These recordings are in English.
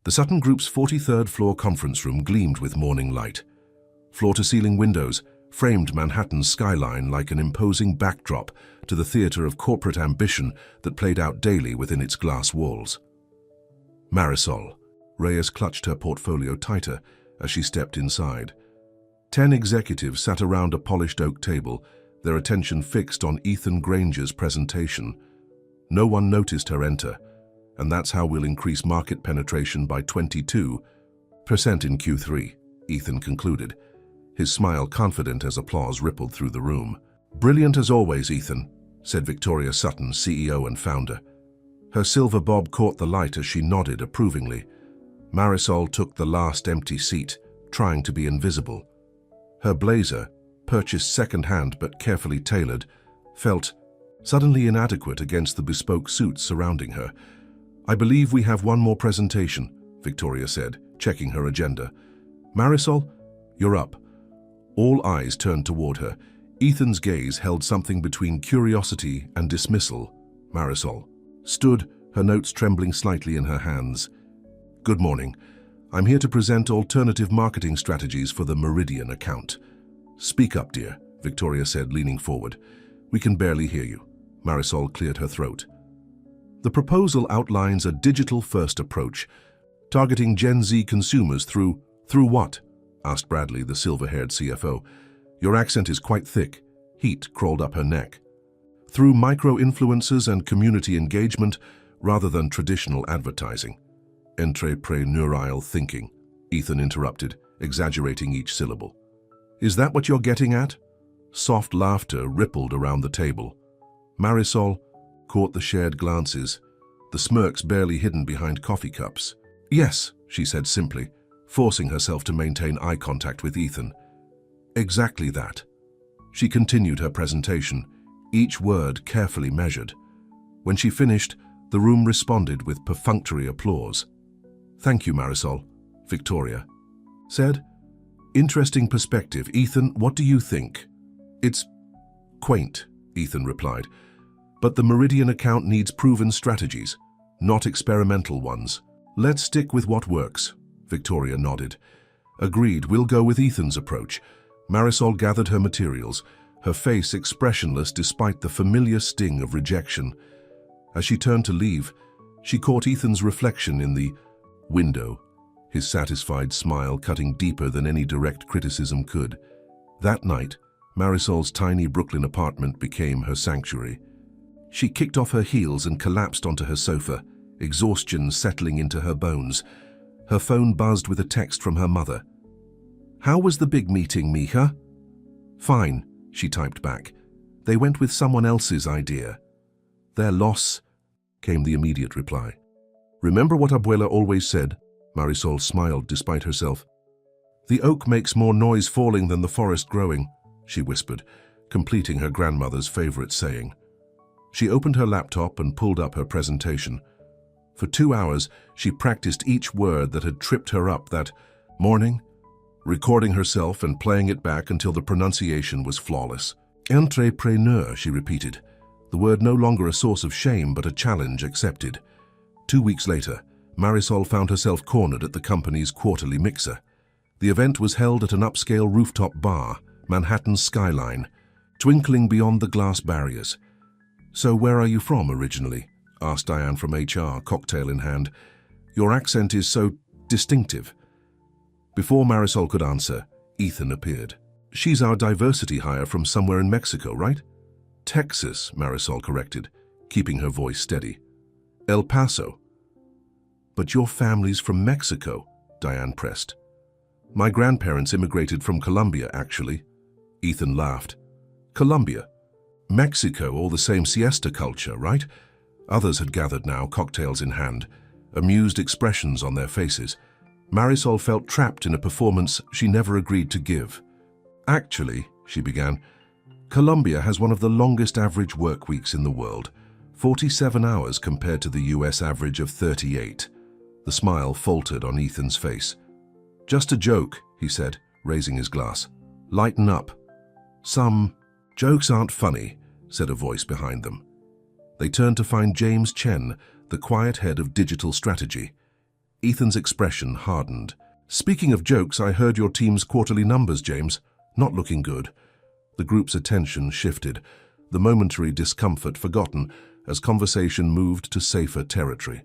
The Sutton Group's 43rd floor conference room gleamed with morning light. Floor-to-ceiling windows framed Manhattan's skyline like an imposing backdrop to the theater of corporate ambition that played out daily within its glass walls. Marisol. Reyes clutched her portfolio tighter as she stepped inside. 10 executives sat around a polished oak table, their attention fixed on Ethan Granger's presentation. No one noticed her enter, and that's how we'll increase market penetration by 22% in Q3, Ethan concluded, his smile confident as applause rippled through the room. Brilliant as always, Ethan, said Victoria Sutton, CEO and founder. Her silver bob caught the light as she nodded approvingly. Marisol took the last empty seat, trying to be invisible. Her blazer, purchased second-hand but carefully tailored, felt suddenly inadequate against the bespoke suits surrounding her. I believe we have one more presentation, Victoria said, checking her agenda. Marisol, you're up. All eyes turned toward her. Ethan's gaze held something between curiosity and dismissal. Marisol stood, her notes trembling slightly in her hands. Good morning. I'm here to present alternative marketing strategies for the Meridian account. Speak up, dear, Victoria said, leaning forward. We can barely hear you. Marisol cleared her throat. The proposal outlines a digital-first approach, targeting Gen Z consumers through what? Asked Bradley, the silver-haired CFO. Your accent is quite thick. Heat crawled up her neck. Through micro-influencers and community engagement rather than traditional advertising. Entrepreneurial thinking, Ethan interrupted, exaggerating each syllable. Is that what you're getting at? Soft laughter rippled around the table. Marisol caught the shared glances, the smirks barely hidden behind coffee cups. Yes, she said simply, forcing herself to maintain eye contact with Ethan. Exactly that. She continued her presentation, each word carefully measured. When she finished, the room responded with perfunctory applause. Thank you, Marisol, Victoria said. Interesting perspective. Ethan, what do you think? It's quaint, Ethan replied. But the Meridian account needs proven strategies, not experimental ones. Let's stick with what works, Victoria nodded. Agreed, we'll go with Ethan's approach. Marisol gathered her materials, her face expressionless despite the familiar sting of rejection. As she turned to leave, she caught Ethan's reflection in the window, his satisfied smile cutting deeper than any direct criticism could. That night, Marisol's tiny Brooklyn apartment became her sanctuary. She kicked off her heels and collapsed onto her sofa, exhaustion settling into her bones. Her phone buzzed with a text from her mother. How was the big meeting, Mija? Fine, she typed back. They went with someone else's idea. Their loss, came the immediate reply. Remember what Abuela always said? Marisol smiled despite herself. The oak makes more noise falling than the forest growing, she whispered, completing her grandmother's favorite saying. She opened her laptop and pulled up her presentation. For 2 hours, she practiced each word that had tripped her up that morning, recording herself and playing it back until the pronunciation was flawless. Entrepreneur, she repeated, the word no longer a source of shame but a challenge accepted. 2 weeks later, Marisol found herself cornered at the company's quarterly mixer. The event was held at an upscale rooftop bar, Manhattan's skyline, twinkling beyond the glass barriers. So where are you from originally? Asked Diane from HR, cocktail in hand. Your accent is so distinctive. Before Marisol could answer, Ethan appeared. She's our diversity hire from somewhere in Mexico, right? Texas, Marisol corrected, keeping her voice steady. El Paso. But your family's from Mexico, Diane pressed. My grandparents immigrated from Colombia, actually. Ethan laughed. Colombia? Mexico, all the same siesta culture, right? Others had gathered now, cocktails in hand, amused expressions on their faces. Marisol felt trapped in a performance she never agreed to give. Actually, she began, Colombia has one of the longest average work weeks in the world, 47 hours compared to the US average of 38. The smile faltered on Ethan's face. Just a joke, he said, raising his glass. Lighten up. Some jokes aren't funny, said a voice behind them. They turned to find James Chen, the quiet head of digital strategy. Ethan's expression hardened. "Speaking of jokes, I heard your team's quarterly numbers, James. Not looking good." The group's attention shifted, the momentary discomfort forgotten as conversation moved to safer territory.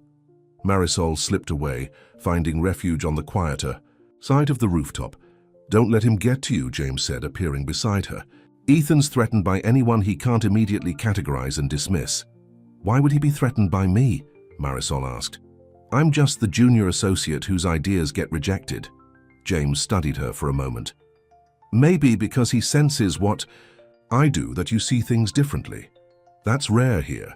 Marisol slipped away, finding refuge on the quieter side of the rooftop. "Don't let him get to you," James said, appearing beside her. "Ethan's threatened by anyone he can't immediately categorize and dismiss." "Why would he be threatened by me?" Marisol asked. "I'm just the junior associate whose ideas get rejected." James studied her for a moment. "Maybe because he senses what I do, that you see things differently. That's rare here."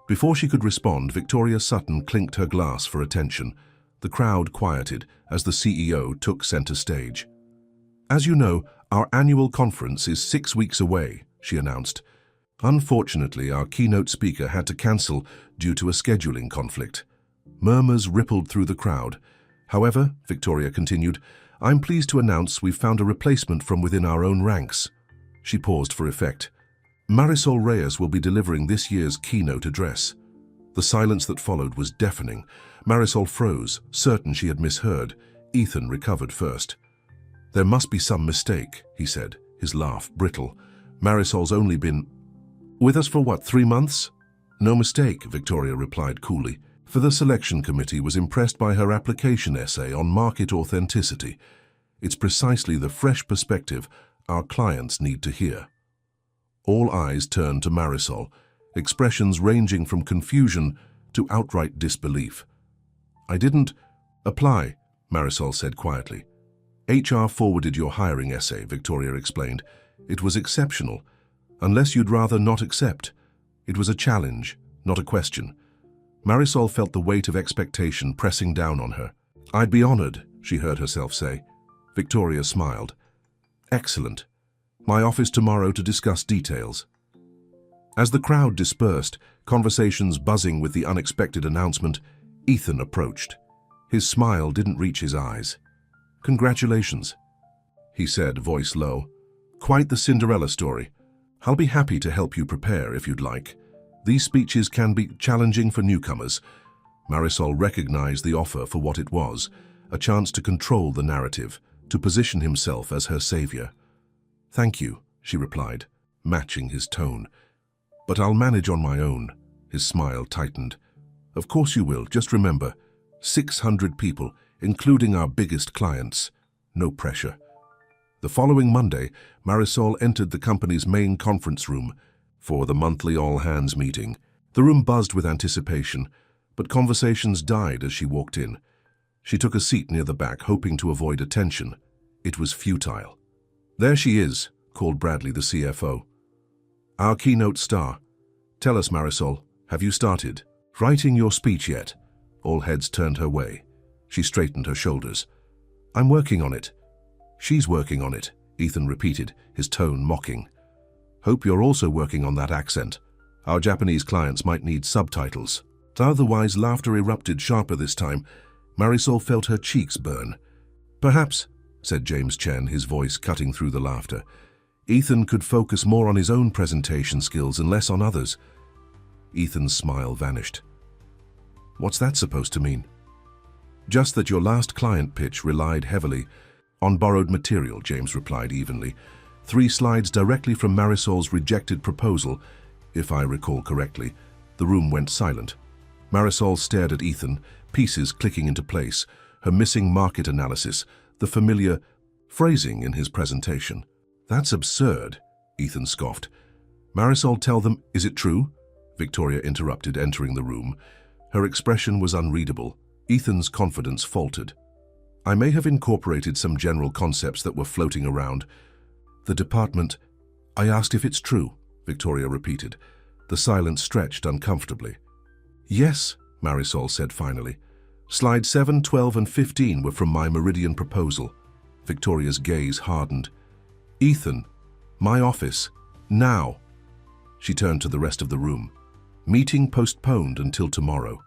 Before she could respond, Victoria Sutton clinked her glass for attention. The crowd quieted as the CEO took center stage. "As you know, our annual conference is 6 weeks away," she announced. "Unfortunately, our keynote speaker had to cancel due to a scheduling conflict." Murmurs rippled through the crowd. "However," Victoria continued, "I'm pleased to announce we've found a replacement from within our own ranks." She paused for effect. "Marisol Reyes will be delivering this year's keynote address." The silence that followed was deafening. Marisol froze, certain she had misheard. Ethan recovered first. "There must be some mistake," he said, his laugh brittle. "Marisol's only been with us for what, 3 months?" "No mistake," Victoria replied coolly. "For the selection committee was impressed by her application essay on market authenticity. It's precisely the fresh perspective our clients need to hear." All eyes turned to Marisol, expressions ranging from confusion to outright disbelief. "I didn't apply," Marisol said quietly. "HR forwarded your hiring essay," Victoria explained. "It was exceptional. Unless you'd rather not accept. It was a challenge, not a question." Marisol felt the weight of expectation pressing down on her. "I'd be honored," she heard herself say. Victoria smiled. "Excellent. My office tomorrow to discuss details." As the crowd dispersed, conversations buzzing with the unexpected announcement, Ethan approached. His smile didn't reach his eyes. "Congratulations," he said, voice low. "Quite the Cinderella story. I'll be happy to help you prepare if you'd like. These speeches can be challenging for newcomers." Marisol recognized the offer for what it was, a chance to control the narrative, to position himself as her savior. "Thank you," she replied, matching his tone. "But I'll manage on my own." His smile tightened. "Of course you will. Just remember, 600 people, including our biggest clients. No pressure." The following Monday, Marisol entered the company's main conference room for the monthly all-hands meeting. The room buzzed with anticipation, but conversations died as she walked in. She took a seat near the back, hoping to avoid attention. It was futile. "There she is," called Bradley, the CFO. "Our keynote star. Tell us, Marisol, have you started writing your speech yet?" All heads turned her way. She straightened her shoulders. "I'm working on it." "She's working on it," Ethan repeated, his tone mocking. "Hope you're also working on that accent. Our Japanese clients might need subtitles." Otherwise, laughter erupted sharper this time. Marisol felt her cheeks burn. "Perhaps," said James Chen, his voice cutting through the laughter, "Ethan could focus more on his own presentation skills and less on others." Ethan's smile vanished. "What's that supposed to mean?" "Just that your last client pitch relied heavily on borrowed material," James replied evenly. 3 slides directly from Marisol's rejected proposal. If I recall correctly, the room went silent. Marisol stared at Ethan, pieces clicking into place, her missing market analysis, the familiar phrasing in his presentation. "That's absurd," Ethan scoffed. "Marisol, tell them, is it true?" Victoria interrupted, entering the room. Her expression was unreadable. Ethan's confidence faltered. "I may have incorporated some general concepts that were floating around. The department—" "I asked if it's true," Victoria repeated. The silence stretched uncomfortably. "Yes," Marisol said finally. "Slides 7, 12, and 15 were from my Meridian proposal." Victoria's gaze hardened. "Ethan, my office, now." She turned to the rest of the room. "Meeting postponed until tomorrow."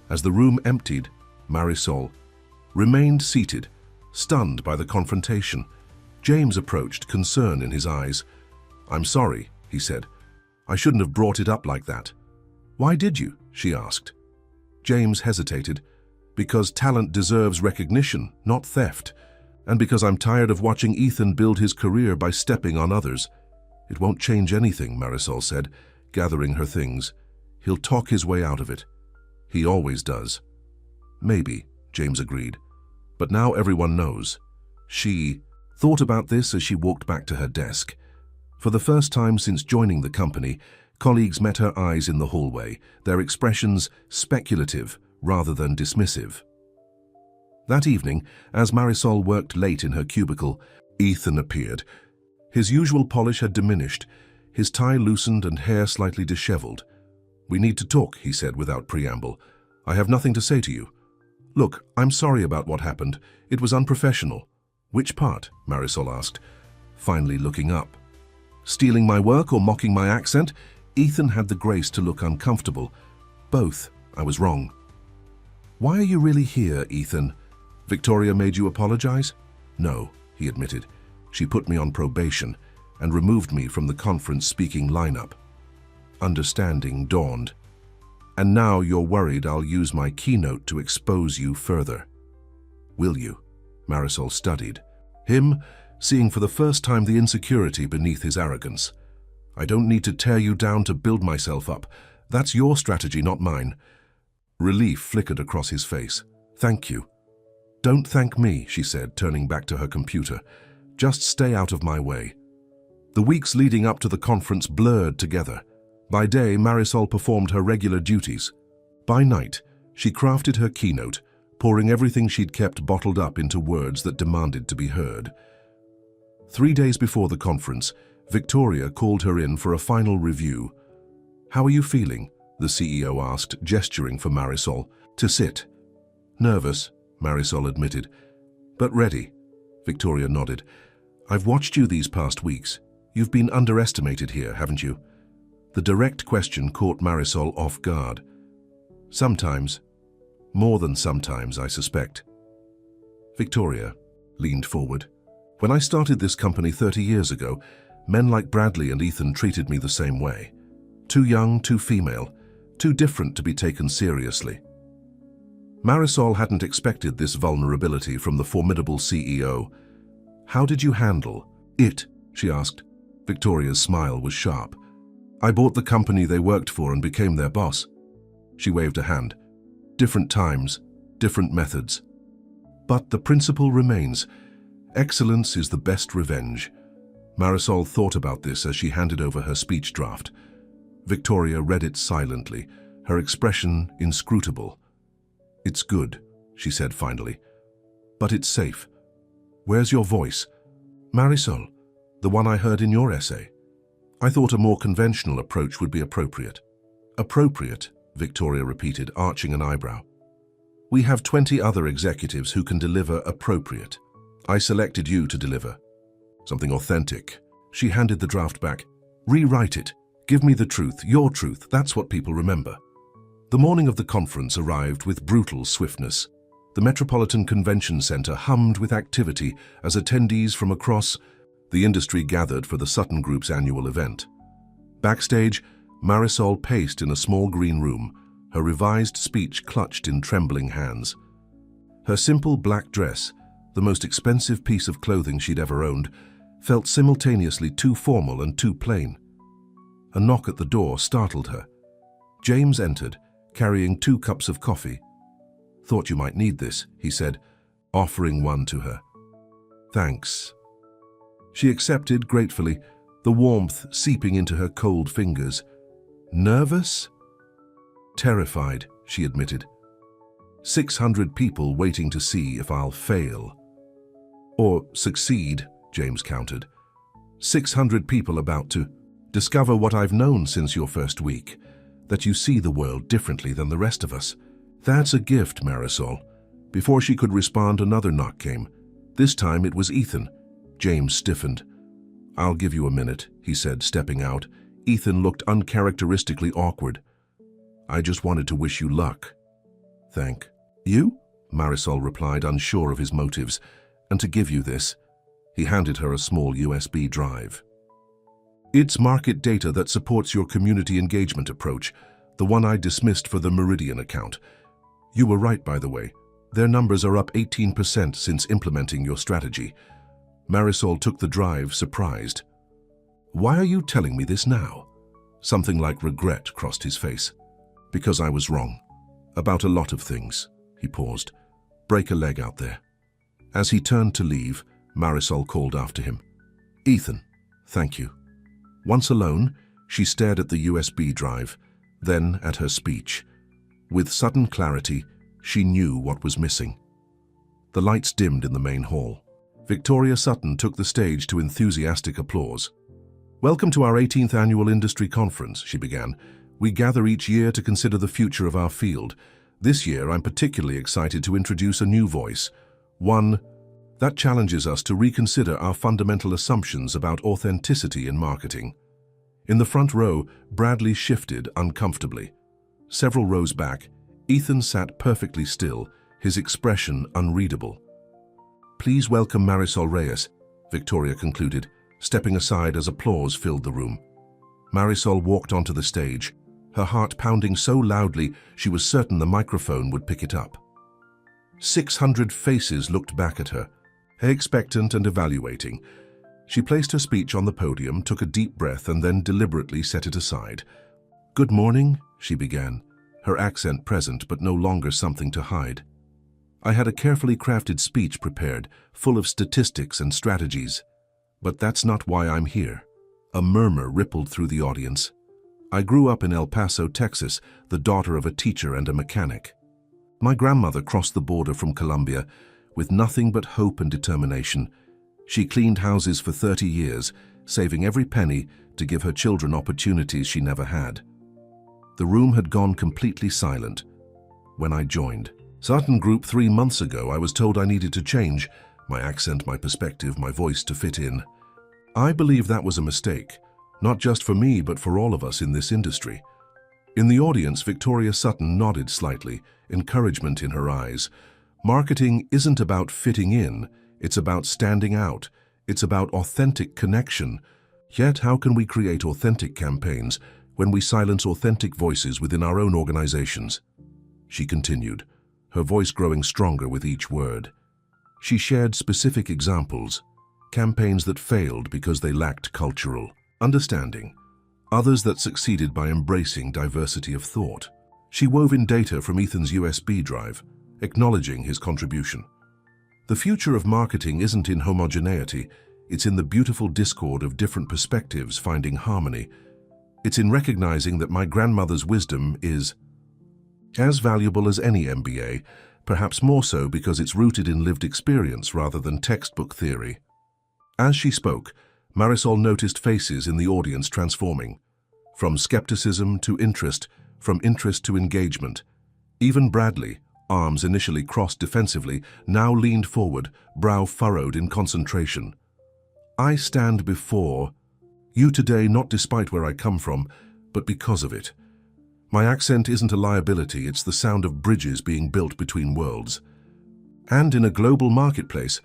As the room emptied, Marisol remained seated, stunned by the confrontation. James approached, concern in his eyes. "I'm sorry," he said. "I shouldn't have brought it up like that." "Why did you?" she asked. James hesitated. Because talent deserves recognition, not theft. And because I'm tired of watching Ethan build his career by stepping on others. It won't change anything, Marisol said, gathering her things. He'll talk his way out of it. He always does. Maybe, James agreed. But now everyone knows. She thought about this as she walked back to her desk. For the first time since joining the company, colleagues met her eyes in the hallway, their expressions speculative rather than dismissive. That evening, as Marisol worked late in her cubicle, Ethan appeared. His usual polish had diminished, his tie loosened and hair slightly disheveled. "We need to talk," he said without preamble. "I have nothing to say to you." "Look, I'm sorry about what happened. It was unprofessional." "Which part?" Marisol asked, finally looking up. "Stealing my work or mocking my accent?" Ethan had the grace to look uncomfortable. "Both. I was wrong." "Why are you really here, Ethan? Victoria made you apologize?" "No," he admitted. "She put me on probation and removed me from the conference speaking lineup." Understanding dawned. "And now you're worried I'll use my keynote to expose you further. Will you?" Marisol studied him, seeing for the first time the insecurity beneath his arrogance. "I don't need to tear you down to build myself up. That's your strategy, not mine." Relief flickered across his face. "Thank you." "Don't thank me," she said, turning back to her computer. "Just stay out of my way." The weeks leading up to the conference blurred together. By day, Marisol performed her regular duties. By night, she crafted her keynote, pouring everything she'd kept bottled up into words that demanded to be heard. 3 days before the conference, Victoria called her in for a final review. "How are you feeling?" the CEO asked, gesturing for Marisol to sit. "Nervous," Marisol admitted. "But ready." Victoria nodded. "I've watched you these past weeks. You've been underestimated here, haven't you?" The direct question caught Marisol off guard. "Sometimes. More than sometimes, I suspect." Victoria leaned forward. "When I started this company 30 years ago, men like Bradley and Ethan treated me the same way. Too young, too female, too different to be taken seriously." Marisol hadn't expected this vulnerability from the formidable CEO. "How did you handle it?" she asked. Victoria's smile was sharp. "I bought the company they worked for and became their boss." She waved a hand. "Different times, different methods. But the principle remains. Excellence is the best revenge." Marisol thought about this as she handed over her speech draft. Victoria read it silently, her expression inscrutable. "It's good," she said finally. "But it's safe. Where's your voice?" "Marisol, the one I heard in your essay." "I thought a more conventional approach would be appropriate." "Appropriate," Victoria repeated, arching an eyebrow. "We have 20 other executives who can deliver appropriate. I selected you to deliver something authentic." She handed the draft back. "Rewrite it. Give me the truth, your truth. That's what people remember." The morning of the conference arrived with brutal swiftness. The Metropolitan Convention Center hummed with activity as attendees from across the industry gathered for the Sutton Group's annual event. Backstage, Marisol paced in a small green room, her revised speech clutched in trembling hands. Her simple black dress, the most expensive piece of clothing she'd ever owned, felt simultaneously too formal and too plain. A knock at the door startled her. James entered, carrying 2 cups of coffee. "Thought you might need this," he said, offering one to her. "Thanks." She accepted gratefully, the warmth seeping into her cold fingers. "Nervous?" "Terrified," she admitted. 600 people waiting to see if I'll fail. Or succeed, James countered. 600 people about to discover what I've known since your first week, that you see the world differently than the rest of us. That's a gift, Marisol. Before she could respond, another knock came. This time it was Ethan. James stiffened. "I'll give you a minute," he said, stepping out. Ethan looked uncharacteristically awkward. "I just wanted to wish you luck." "Thank you?" Marisol replied, unsure of his motives. "And to give you this." He handed her a small USB drive. "It's market data that supports your community engagement approach, the one I dismissed for the Meridian account. You were right, by the way. Their numbers are up 18% since implementing your strategy. Marisol took the drive, surprised. Why are you telling me this now? Something like regret crossed his face. Because I was wrong. About a lot of things. He paused. Break a leg out there. As he turned to leave, Marisol called after him. Ethan, thank you. Once alone, she stared at the USB drive, then at her speech. With sudden clarity, she knew what was missing. The lights dimmed in the main hall. Victoria Sutton took the stage to enthusiastic applause. Welcome to our 18th annual industry conference, she began. We gather each year to consider the future of our field. This year, I'm particularly excited to introduce a new voice, one that challenges us to reconsider our fundamental assumptions about authenticity in marketing. In the front row, Bradley shifted uncomfortably. Several rows back, Ethan sat perfectly still, his expression unreadable. Please welcome Marisol Reyes, Victoria concluded, stepping aside as applause filled the room. Marisol walked onto the stage, her heart pounding so loudly she was certain the microphone would pick it up. 600 faces looked back at her, expectant and evaluating. She placed her speech on the podium, took a deep breath, and then deliberately set it aside. Good morning, she began, her accent present but no longer something to hide. I had a carefully crafted speech prepared, full of statistics and strategies. But that's not why I'm here. A murmur rippled through the audience. I grew up in El Paso, Texas, the daughter of a teacher and a mechanic. My grandmother crossed the border from Colombia with nothing but hope and determination. She cleaned houses for 30 years, saving every penny to give her children opportunities she never had. The room had gone completely silent when I joined. Sutton Group 3 months ago, I was told I needed to change my accent, my perspective, my voice to fit in. I believe that was a mistake, not just for me, but for all of us in this industry. In the audience, Victoria Sutton nodded slightly, encouragement in her eyes. Marketing isn't about fitting in, it's about standing out. It's about authentic connection. Yet, how can we create authentic campaigns when we silence authentic voices within our own organizations? She continued, her voice growing stronger with each word. She shared specific examples, campaigns that failed because they lacked cultural understanding, others that succeeded by embracing diversity of thought. She wove in data from Ethan's USB drive, acknowledging his contribution. The future of marketing isn't in homogeneity, it's in the beautiful discord of different perspectives finding harmony. It's in recognizing that my grandmother's wisdom is as valuable as any MBA, perhaps more so because it's rooted in lived experience rather than textbook theory. As she spoke, Marisol noticed faces in the audience transforming, from skepticism to interest, from interest to engagement. Even Bradley, arms initially crossed defensively, now leaned forward, brow furrowed in concentration. I stand before you today not despite where I come from, but because of it. My accent isn't a liability, it's the sound of bridges being built between worlds. And in a global marketplace,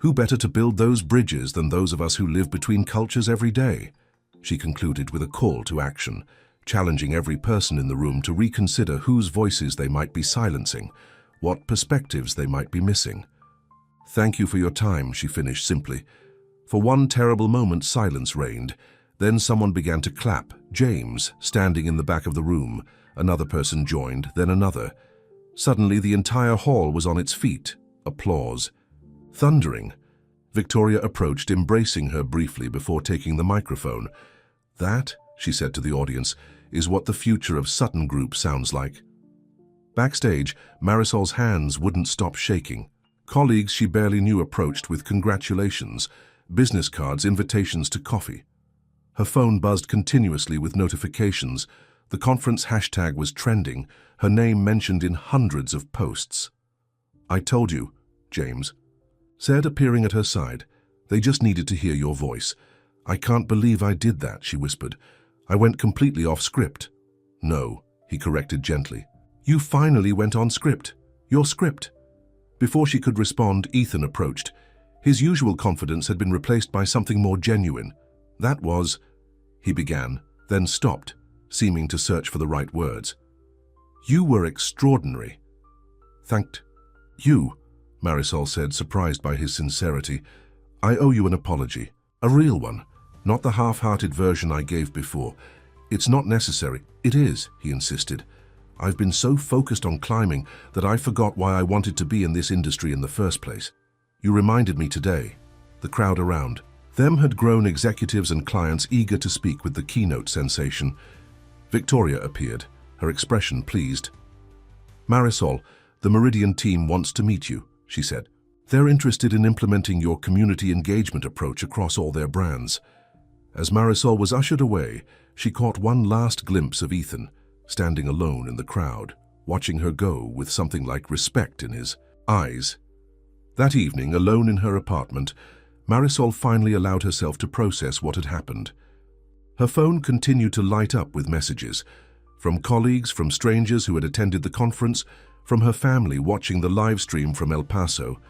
who better to build those bridges than those of us who live between cultures every day? She concluded with a call to action, challenging every person in the room to reconsider whose voices they might be silencing, what perspectives they might be missing. Thank you for your time, she finished simply. For one terrible moment, silence reigned. Then someone began to clap. James, standing in the back of the room. Another person joined, then another. Suddenly, the entire hall was on its feet. Applause. Thundering. Victoria approached, embracing her briefly before taking the microphone. That, she said to the audience, is what the future of Sutton Group sounds like. Backstage, Marisol's hands wouldn't stop shaking. Colleagues she barely knew approached with congratulations, business cards, invitations to coffee. Her phone buzzed continuously with notifications. The conference hashtag was trending, her name mentioned in hundreds of posts. I told you, James said, appearing at her side. They just needed to hear your voice. I can't believe I did that, she whispered. I went completely off script. No, he corrected gently. You finally went on script. Your script. Before she could respond, Ethan approached. His usual confidence had been replaced by something more genuine. That was, he began, then stopped, seeming to search for the right words. You were extraordinary. Thanked You, Marisol said, surprised by his sincerity. I owe you an apology. A real one, not the half-hearted version I gave before. It's not necessary. It is, he insisted. I've been so focused on climbing that I forgot why I wanted to be in this industry in the first place. You reminded me today. The crowd around them had grown executives and clients eager to speak with the Keynote sensation. Victoria appeared, her expression pleased. Marisol, the Meridian team wants to meet you, she said. They're interested in implementing your community engagement approach across all their brands. As Marisol was ushered away, she caught one last glimpse of Ethan, standing alone in the crowd, watching her go with something like respect in his eyes. That evening, alone in her apartment, Marisol finally allowed herself to process what had happened. Her phone continued to light up with messages, from colleagues, from strangers who had attended the conference, from her family watching the live stream from El Paso.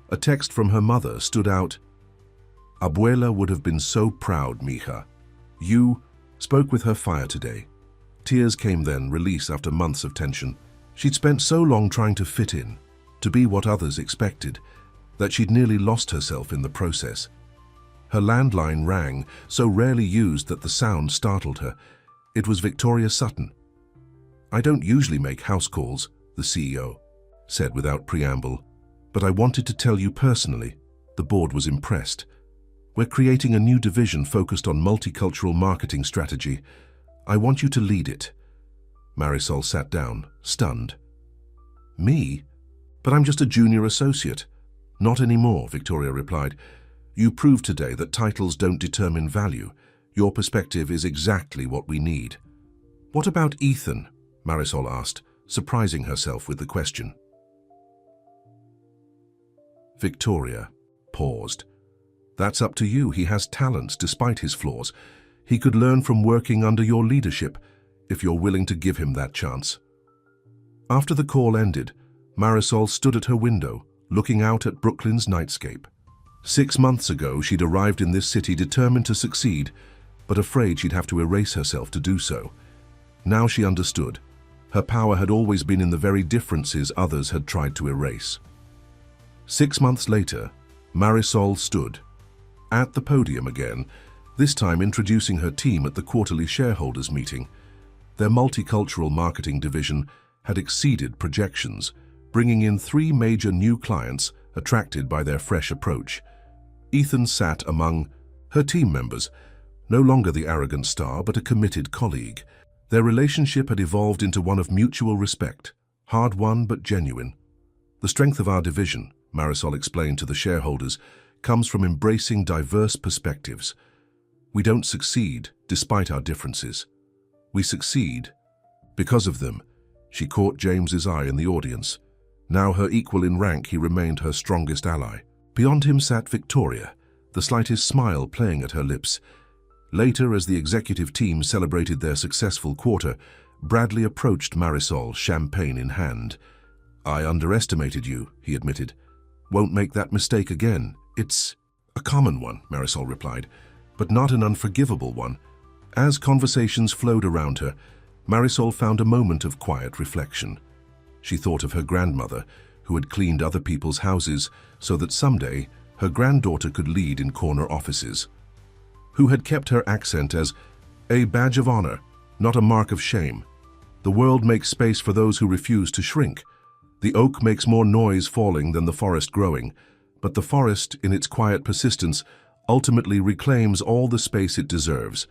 A text from her mother stood out. Abuela would have been so proud, mija. You spoke with her fire today. Tears came then, release after months of tension. She'd spent so long trying to fit in, to be what others expected, that she'd nearly lost herself in the process. Her landline rang, so rarely used that the sound startled her. It was Victoria Sutton. I don't usually make house calls, the CEO said without preamble, but I wanted to tell you personally. The board was impressed. We're creating a new division focused on multicultural marketing strategy. I want you to lead it. Marisol sat down, stunned. Me? But I'm just a junior associate. Not anymore, Victoria replied. You proved today that titles don't determine value. Your perspective is exactly what we need. What about Ethan? Marisol asked, surprising herself with the question. Victoria paused. That's up to you. He has talents despite his flaws. He could learn from working under your leadership if you're willing to give him that chance. After the call ended, Marisol stood at her window, looking out at Brooklyn's nightscape. 6 months ago, she'd arrived in this city determined to succeed, but afraid she'd have to erase herself to do so. Now she understood. Her power had always been in the very differences others had tried to erase. 6 months later, Marisol stood at the podium again, this time introducing her team at the quarterly shareholders meeting. Their multicultural marketing division had exceeded projections, bringing in 3 major new clients attracted by their fresh approach. Ethan sat among her team members, no longer the arrogant star, but a committed colleague. Their relationship had evolved into one of mutual respect, hard-won but genuine. The strength of our division, Marisol explained to the shareholders, comes from embracing diverse perspectives. We don't succeed despite our differences. We succeed because of them. She caught James's eye in the audience. Now her equal in rank, he remained her strongest ally. Beyond him sat Victoria, the slightest smile playing at her lips. Later, as the executive team celebrated their successful quarter, Bradley approached Marisol, champagne in hand. I underestimated you, he admitted. Won't make that mistake again. It's a common one, Marisol replied, but not an unforgivable one. As conversations flowed around her, Marisol found a moment of quiet reflection. She thought of her grandmother, who had cleaned other people's houses so that someday her granddaughter could lead in corner offices, who had kept her accent as a badge of honor, not a mark of shame. The world makes space for those who refuse to shrink. The oak makes more noise falling than the forest growing, but the forest, in its quiet persistence, ultimately reclaims all the space it deserves.